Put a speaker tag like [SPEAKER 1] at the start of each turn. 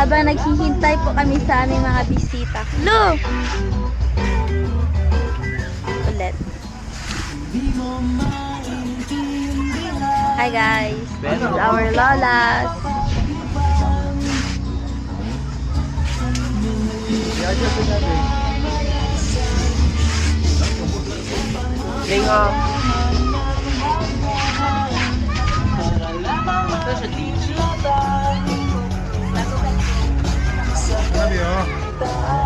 [SPEAKER 1] habang naghihintay po kami sa aming mga bisita. Lu! Ulit. Hi guys, this is our lolas.
[SPEAKER 2] Lingo.
[SPEAKER 3] Sabi oh.